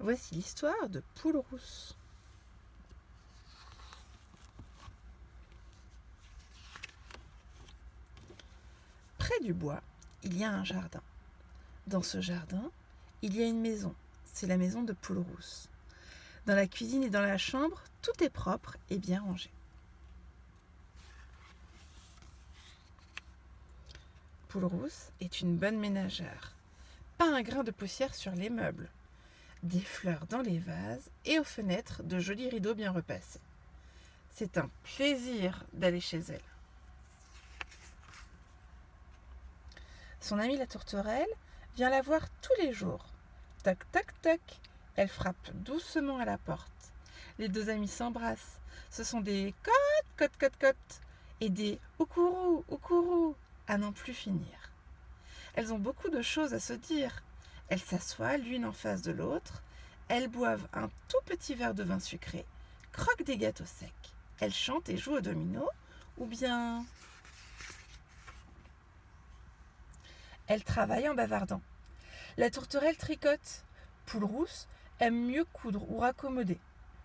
Voici l'histoire de Poule Rousse. Près du bois, il y a un jardin. Dans ce jardin, il y a une maison. C'est la maison de Poule Rousse. Dans la cuisine et dans la chambre, tout est propre et bien rangé. Poule Rousse est une bonne ménagère. Pas un grain de poussière sur les meubles. Des fleurs dans les vases et aux fenêtres de jolis rideaux bien repassés. C'est un plaisir d'aller chez elle. Son amie la tourterelle vient la voir tous les jours. Toc, toc, toc. Elle frappe doucement à la porte. Les deux amies s'embrassent. Ce sont des cote, cote, cote, cote et des oukourou, oukourou à n'en plus finir. Elles ont beaucoup de choses à se dire. Elles s'assoient l'une en face de l'autre. Elles boivent un tout petit verre de vin sucré, croquent des gâteaux secs. Elles chantent et jouent au domino ou bien elles travaillent en bavardant. La tourterelle tricote. Poule Rousse aime mieux coudre ou raccommoder.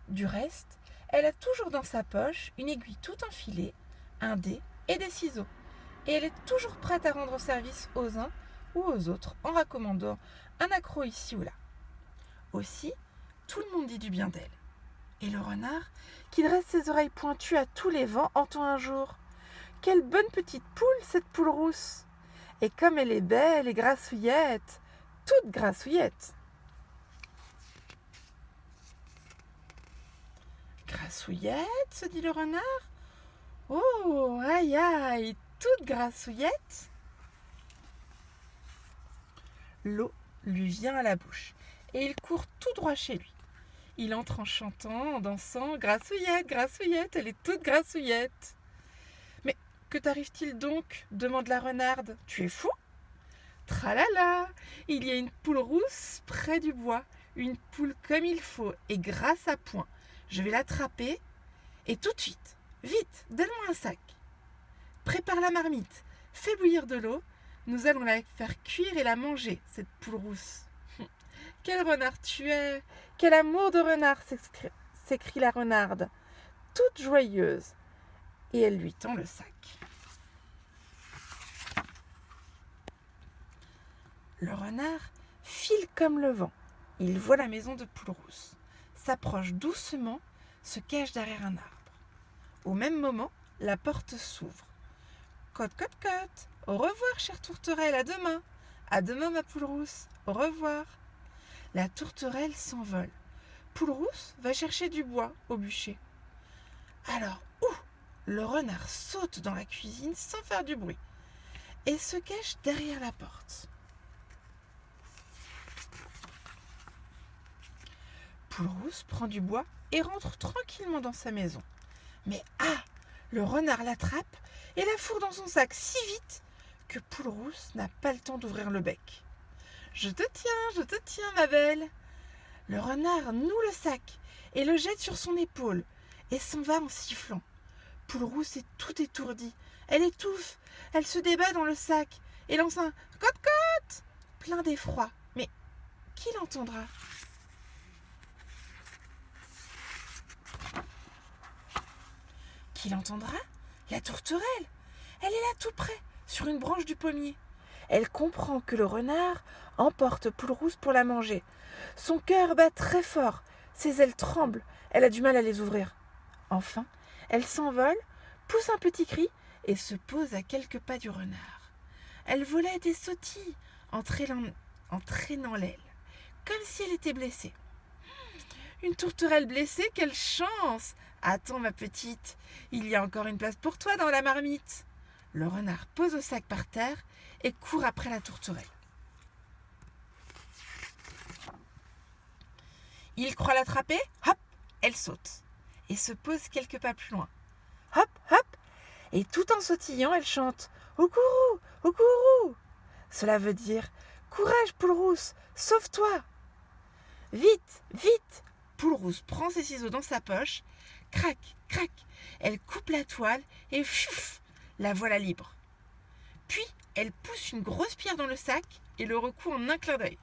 Du reste, elle a toujours dans sa poche une aiguille tout enfilée, un dé et des ciseaux. Et elle est toujours prête à rendre service aux uns ou aux autres en raccommodant un accroc ici ou là. Aussi, tout le monde dit du bien d'elle. Et le renard, qui dresse ses oreilles pointues à tous les vents, entend un jour « Quelle bonne petite poule, cette Poule Rousse ! Et comme elle est belle et grassouillette, toute grassouillette !» Grassouillette, se dit le renard. Oh, aïe, aïe, toute grassouillette. L'eau lui vient à la bouche et il court tout droit chez lui. Il entre en chantant, en dansant. Grassouillette, grassouillette, elle est toute grassouillette. Mais que t'arrive-t-il donc demande la renarde. Tu es fou? Tralala, il y a une poule rousse près du bois, une poule comme il faut et grasse à point. Je vais l'attraper et tout de suite, vite, donne-moi un sac. Prépare la marmite, fais bouillir de l'eau, nous allons la faire cuire et la manger, cette poule rousse. Quel renard tu es! Quel amour de renard! S'écrie la renarde, toute joyeuse. Et elle lui tend le sac. Le renard file comme le vent. Il voit la maison de Poule Rousse, s'approche doucement, se cache derrière un arbre. Au même moment, la porte s'ouvre. Cote, cote, cote. Au revoir, chère tourterelle, à demain. À demain, ma Poule Rousse. Au revoir. La tourterelle s'envole. Poule Rousse va chercher du bois au bûcher. Alors, le renard saute dans la cuisine sans faire du bruit et se cache derrière la porte. Poule Rousse prend du bois et rentre tranquillement dans sa maison. Mais le renard l'attrape et la fourre dans son sac si vite que Poule Rousse n'a pas le temps d'ouvrir le bec. Je te tiens, ma belle. Le renard noue le sac et le jette sur son épaule et s'en va en sifflant. Poule Rousse est tout étourdie. Elle étouffe, elle se débat dans le sac et lance un « cote-cote » plein d'effroi. Mais qui l'entendra ? Qui l'entendra ? La tourterelle. Elle est là tout près, sur une branche du pommier. Elle comprend que le renard emporte Poule Rousse pour la manger. Son cœur bat très fort, ses ailes tremblent, elle a du mal à les ouvrir. Enfin, elle s'envole, pousse un petit cri et se pose à quelques pas du renard. Elle volette et sautille en traînant l'aile, comme si elle était blessée. Une tourterelle blessée, quelle chance! Attends, ma petite, il y a encore une place pour toi dans la marmite. Le renard pose le sac par terre et court après la tourterelle. Il croit l'attraper, hop, elle saute et se pose quelques pas plus loin. Hop, hop, et tout en sautillant, elle chante « Au courroux, au courroux !» Cela veut dire « Courage, Poule Rousse, sauve-toi !» Vite, vite! Poule Rousse prend ses ciseaux dans sa poche, crac, crac, elle coupe la toile et pfff, la voilà libre. Puis, elle pousse une grosse pierre dans le sac et le recoue en un clin d'œil.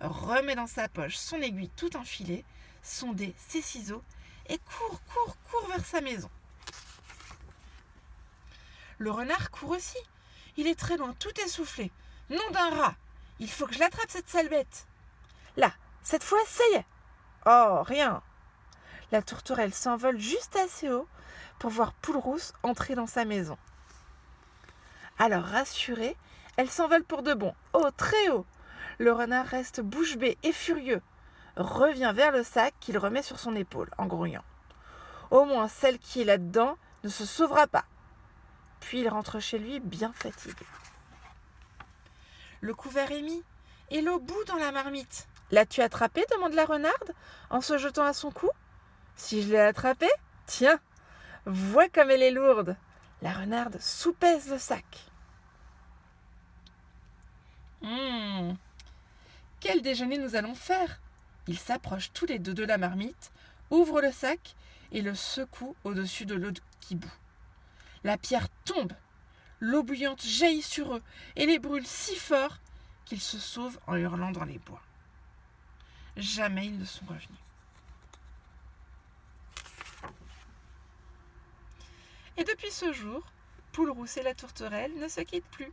remet dans sa poche son aiguille tout enfilée, son dé, ses ciseaux, et court vers sa maison. Le renard court aussi. Il est très loin, tout essoufflé. Nom d'un rat! Il faut que je l'attrape, cette sale bête. Là, cette fois, ça y est. Oh, rien. La tourterelle s'envole juste assez haut pour voir Poule-Rousse entrer dans sa maison. Alors, rassurée, elle s'envole pour de bon. Oh, très haut. Le renard reste bouche bée et furieux. Revient vers le sac qu'il remet sur son épaule en grouillant. Au moins, celle qui est là-dedans ne se sauvera pas. Puis il rentre chez lui bien fatigué. Le couvert est mis et l'eau bout dans la marmite. L'as-tu attrapée demande la renarde en se jetant à son cou. Si je l'ai attrapée, tiens, vois comme elle est lourde. La renarde soupèse le sac. Quel déjeuner nous allons faire? Ils s'approchent tous les deux de la marmite, ouvrent le sac et le secouent au-dessus de l'eau qui bout. La pierre tombe, l'eau bouillante jaillit sur eux et les brûle si fort qu'ils se sauvent en hurlant dans les bois. Jamais ils ne sont revenus. Et depuis ce jour, Poule-Rousse et la tourterelle ne se quittent plus.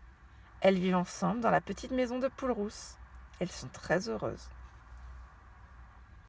Elles vivent ensemble dans la petite maison de Poule-Rousse. Elles sont très heureuses.